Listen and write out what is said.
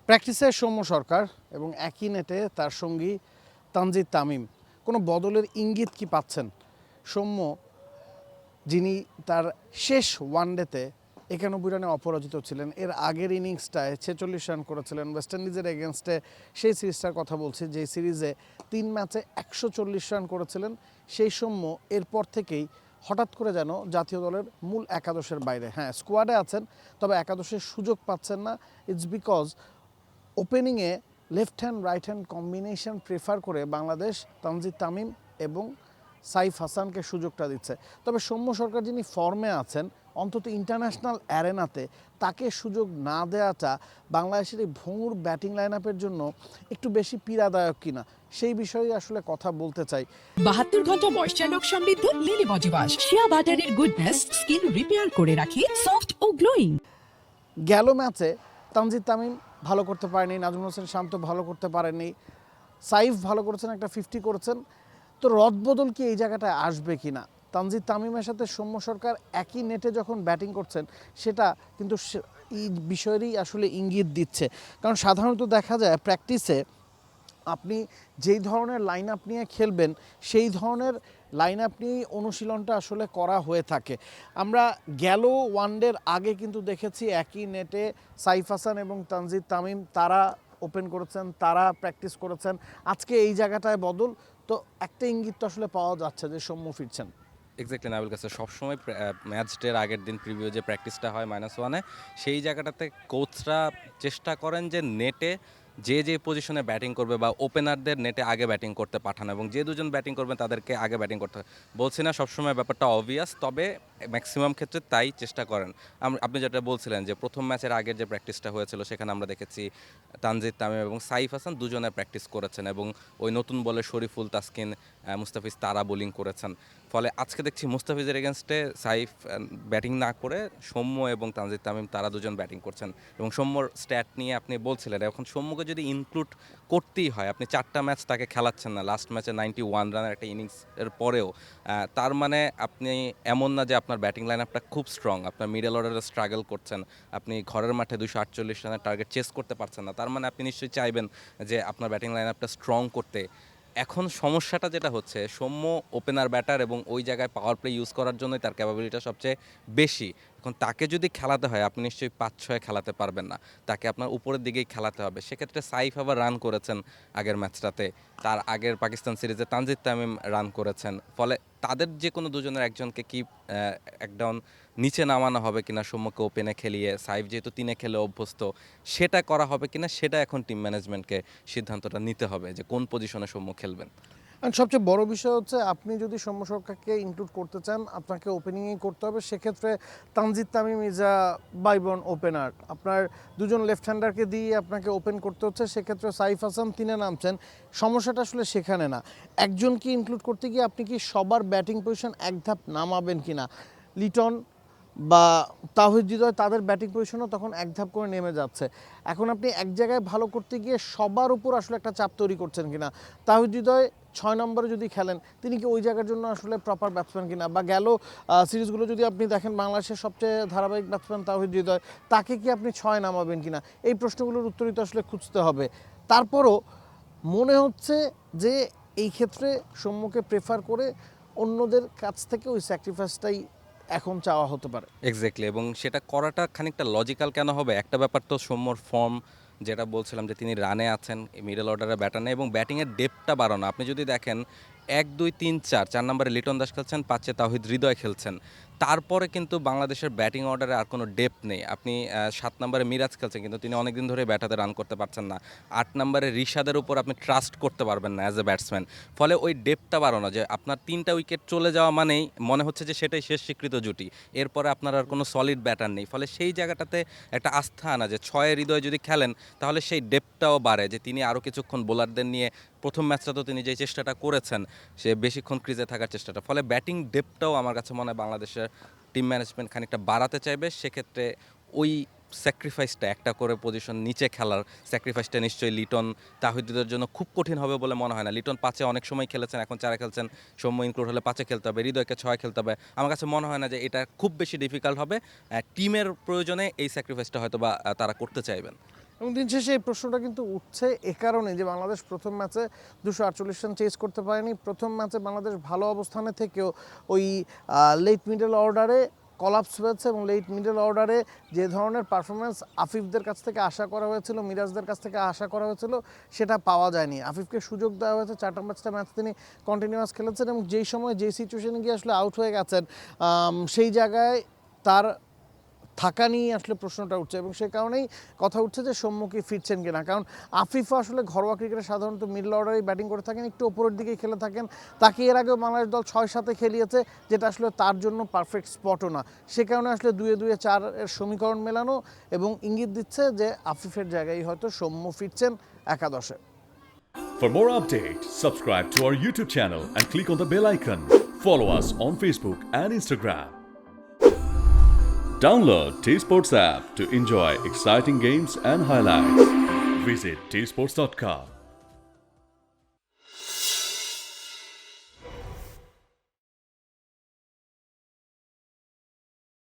প্র্যাকটিসে সৌম্য সরকার এবং একই নেটে তার সঙ্গী তানজিদ তামিম কোনো বদলের ইঙ্গিত কি পাচ্ছেন? সৌম্য যিনি তার শেষ ওয়ানডেতে 91 রানে অপরাজিত ছিলেন, এর আগের ইনিংসটায় 46 রান করেছিলেন ওয়েস্ট ইন্ডিজের এগেনস্টে। সেই সিরিজটার কথা বলছি, যে সিরিজে 3 ম্যাচে 140 রান করেছিলেন। সেই সৌম্য এরপর থেকেই হঠাৎ করে যেন জাতীয় দলের মূল একাদশের বাইরে। হ্যাঁ, স্কোয়াডে আছেন, তবে একাদশের সুযোগ পাচ্ছেন না। ইটস বিকজ ওপেনিংয়ে left hand right hand combination prefer করে বাংলাদেশ তানজিদ তামিম এবং সাইফ হাসানকে সুযোগটা দিচ্ছে। তবে সৌম্য সরকার যিনি ফর্মে আছেন, অন্তত ইন্টারন্যাশনাল অ্যারেনাতে তাকে সুযোগ না দেওয়াটা বাংলাদেশের এই ভঙ্গুর ব্যাটিং লাইন আপের জন্য একটু বেশি পীড়াদায়ক কিনা, সেই বিষয়ে আসলে কথা বলতে চাই। 72 ঘন্টা ময়েশ্চার লক সমৃদ্ধ লিলি বডি ওয়াশ, শিয়া বাটারের গুডনেস স্কিন রিপেয়ার করে রাখে সফট ও গ্লোয়িং। গেল ম্যাচে তানজিদ তামিম ভালো করতে পারেনি, নাজমুল হোসেন শান্ত ভালো করতে পারেননি, সাইফ ভালো করেছেন, একটা 50 করেছেন। তো রদবদল কি এই জায়গাটায় আসবে কি না? তানজিদ তামিমের সাথে সৌম্য সরকার একই নেটে যখন ব্যাটিং করছেন, সেটা কিন্তু এই বিষয়েরই আসলে ইঙ্গিত দিচ্ছে। কারণ সাধারণত দেখা যায় প্র্যাকটিসে আপনি যেই ধরনের লাইন আপ নিয়ে খেলবেন, সেই ধরনের লাইন আপ নিয়েই অনুশীলনটা আসলে করা হয়ে থাকে। আমরা গেল ওয়ানডের আগে কিন্তু দেখেছি একই নেটে সাইফ হাসান এবং তানজিদ তামিম তারা ওপেন করেছেন, তারা প্র্যাকটিস করেছেন। আজকে এই জায়গাটায় বদল, তো একটা ইঙ্গিত তো আসলে পাওয়া যাচ্ছে যে সৌম্য ফিরছেন। এক্স্যাক্টলি নাবিল কাছে সবসময় ম্যাচ ডের আগের দিন প্রিভিউ যে প্র্যাকটিসটা হয় -1-এ, সেই জায়গাটাতে কোচরা চেষ্টা করেন যে নেটে যে পজিশনে ব্যাটিং করবে বা ওপেনারদের নেটে আগে ব্যাটিং করতে পাঠানো, এবং যে দুজন ব্যাটিং করবেন তাদেরকে আগে ব্যাটিং করতে হয়। বলছি না সবসময় ব্যাপারটা অবভিয়াস, তবে ম্যাক্সিমাম ক্ষেত্রে তাই চেষ্টা করেন। আপনি যেটা বলছিলেন যে প্রথম ম্যাচের আগের যে প্র্যাকটিসটা হয়েছিল, সেখানে আমরা দেখেছি তানজিদ তামিম এবং সাইফ হাসান দুজনে প্র্যাকটিস করেছেন, এবং ওই নতুন বলে শরীফুল, তাসকিন, মুস্তাফিজ তারা বোলিং করেছেন। ফলে আজকে দেখছি মুস্তাফিজের এগেনস্টে সাইফ ব্যাটিং না করে সৌম্য এবং তানজিদ তামিম তারা দুজন ব্যাটিং করছেন। এবং সৌম্যর স্ট্যাট নিয়ে আপনি বলছিলেন, এখন সৌম্যকে যদি ইনক্লুড করতেই হয়, আপনি 4টা ম্যাচ তাকে খেলাচ্ছেন না, লাস্ট ম্যাচে 91 রানের একটা ইনিংসের পরেও, তার মানে আপনি এমন না যে আপনার ব্যাটিং লাইন আপটা খুব স্ট্রং, আপনার মিডল অর্ডারে স্ট্রাগল করছেন, আপনি ঘরের মাঠে 248 রানের টার্গেট চেস করতে পারছেন না, তার মানে আপনি নিশ্চয়ই চাইবেন যে আপনার ব্যাটিং লাইন আপটা স্ট্রং করতে। এখন সমস্যাটা যেটা হচ্ছে, সৌম্য ওপেনার ব্যাটার এবং ওই জায়গায় পাওয়ার প্লে ইউজ করার জন্যই তার ক্যাপাবিলিটিটা সবচেয়ে বেশি। এখন তাকে যদি খেলাতে হয়, আপনি নিশ্চয়ই 5-6 খেলাতে পারবেন না, তাকে আপনার উপরের দিকেই খেলাতে হবে। সেক্ষেত্রে সাইফ আবার রান করেছেন আগের ম্যাচটাতে, তার আগের পাকিস্তান সিরিজে তানজিদ তামিম রান করেছেন। ফলে তাদের যে কোনো দুজনের একজনকে কি একডাউন নিচে নামানো হবে কিনা, সৌম্যকে ওপেনে খেলিয়ে, সাইফ যেহেতু 3-এ খেলে অভ্যস্ত, সেটা করা হবে কিনা, সেটা এখন টিম ম্যানেজমেন্টকে সিদ্ধান্তটা নিতে হবে যে কোন পজিশনে সৌম্য খেলবেন। আর সবচেয়ে বড় বিষয় হচ্ছে, আপনি যদি সৌম্য সরকারকে ইনক্লুড করতে চান, আপনাকে ওপেনিংয়েই করতে হবে। সেক্ষেত্রে Tanzid Tamim is a by born opener. আপনার দুজন লেফট হ্যান্ডারকে দিয়ে আপনাকে ওপেন করতে হচ্ছে। সেক্ষেত্রে সাইফ হাসান 3-এ নামছেন। সমস্যাটা আসলে সেখানে না, একজনকে ইনক্লুড করতে গিয়ে আপনি কি সবার ব্যাটিং পজিশন এক ধাপ নামাবেন কিনা। লিটন বা তাওহিদ হৃদয়, তাদের ব্যাটিং পজিশনও তখন এক ধাপ করে নেমে যাচ্ছে। এখন আপনি এক জায়গায় ভালো করতে গিয়ে সবার উপর আসলে একটা চাপ তৈরি করছেন কিনা। তাওহিদ হৃদয় 6 নম্বরে যদি খেলেন, তিনি কি ওই জায়গার জন্য আসলে প্রপার ব্যাটসম্যান কিনা। বা গেল সিরিজগুলো যদি আপনি দেখেন, বাংলাদেশের সবচেয়ে ধারাবাহিক ব্যাটসম্যান তাওহিদ হৃদয়, তাকে কি আপনি 6 নামাবেন কিনা, এই প্রশ্নগুলোর উত্তরই তো আসলে খুঁজতে হবে। তারপরও মনে হচ্ছে যে এই ক্ষেত্রে সৌম্যকে প্রেফার করে অন্যদের কাছ থেকে ওই স্যাক্রিফাইসটাই এখন চাওয়া হতে পারে। এক্স্যাক্টলি, এবং সেটা করাটা খানিকটা লজিক্যাল কেন হবে? একটা ব্যাপার তো সৌম্যর ফর্ম, যেটা বলছিলাম যে তিনি রানে আছেন, মিডল অর্ডারে ব্যাটার নেই, এবং ব্যাটিংয়ের ডেপথটা বাড়ানো। আপনি যদি দেখেন 1, 2, 3, 4 নম্বরে লিটন দাস খেলছেন, 5-এ তাওহিদ হৃদয় খেলছেন, তারপরে কিন্তু বাংলাদেশের ব্যাটিং অর্ডারে আর কোনো ডেপথ নেই। আপনি 7 নম্বরে মিরাজ খেলছেন, কিন্তু তিনি অনেকদিন ধরে ব্যাটাতে রান করতে পারছেন না। 8 নম্বরে রিশাদের উপর আপনি ট্রাস্ট করতে পারবেন না অ্যাজ এ ব্যাটসম্যান। ফলে ওই ডেপথটা বাড়ানো, যে আপনার 3টা উইকেট চলে যাওয়া মানেই মনে হচ্ছে যে সেটাই শেষ স্বীকৃত জুটি, এরপরে আপনার আর কোনো সলিড ব্যাটার নেই। ফলে সেই জায়গাটাতে একটা আস্থা আনা, যে 6-এর হৃদয় যদি খেলেন, তাহলে সেই ডেপথটাও বাড়ে, যে তিনি আরও কিছুক্ষণ বোলারদের নিয়ে, প্রথম ম্যাচটা তো তিনি যে চেষ্টাটা করেছেন, সে বেশিক্ষণ ক্রিজে থাকার চেষ্টাটা, ফলে ব্যাটিং ডেপথটাও আমার কাছে মনে হয় বাংলাদেশের টিম ম্যানেজমেন্ট খানিকটা বাড়াতে চাইবে। সেক্ষেত্রে ওই স্যাক্রিফাইসটা, একটা করে পজিশন নিচে খেলার স্যাক্রিফাইসটা নিশ্চয়ই লিটন, তাহিদুদের জন্য খুব কঠিন হবে বলে মনে হয় না। লিটন 5-এ অনেক সময় খেলেছেন, এখন 4-এ খেলছেন, সৌম্য ইনক্লুড হলে 5-এ খেলতে হবে, হৃদয়কে 6-এ খেলতে হবে। আমার কাছে মনে হয় না যে এটা খুব বেশি ডিফিকাল্ট হবে। টিমের প্রয়োজনে এই স্যাক্রিফাইসটা হয়তো বা তারা করতে চাইবেন। এবং দিন শেষে এই প্রশ্নটা কিন্তু উঠছে এ কারণে যে বাংলাদেশ প্রথম ম্যাচে 248 রান চেস করতে পারেনি। প্রথম ম্যাচে বাংলাদেশ ভালো অবস্থানে থেকেও ওই লেট মিডল অর্ডারে কলাপস হয়েছে এবং লেট মিডল অর্ডারে যে ধরনের পারফরমেন্স আফিফদের কাছ থেকে আশা করা হয়েছিল, মিরাজদের কাছ থেকে আশা করা হয়েছিল, সেটা পাওয়া যায়নি। আফিফকে সুযোগ দেওয়া হয়েছে, 4টা ম্যাচ তিনি কন্টিনিউয়াস খেলেছেন এবং যেই সময় যেই সিচুয়েশনে গিয়ে আসলে আউট হয়ে গেছেন সেই জায়গায় তার থাকা নিয়ে আসলে প্রশ্নটা উঠছে এবং সে কারণেই কথা উঠছে যে সম্মুখী ফিরছেন কিনা। কারণ আফিফও আসলে ঘরোয়া ক্রিকেটে সাধারণত মিডল অর্ডারেই ব্যাটিং করে থাকেন, একটু ওপরের দিকেই খেলে থাকেন। তাকে এর আগেও বাংলাদেশ দল 6-7-এ খেলিয়েছে, যেটা আসলে তার জন্য পারফেক্ট স্পটও না। সে কারণে আসলে 2-2-4 এর সমীকরণ মেলানো এবং ইঙ্গিত দিচ্ছে যে আফিফের জায়গায় হয়তো সৌম্য ফিরছেন একাদশে। For more updates, subscribe to our YouTube channel and click on the bell icon. Follow us on Facebook and Instagram. Download T-Sports app to enjoy exciting games and highlights. Visit tsports.com.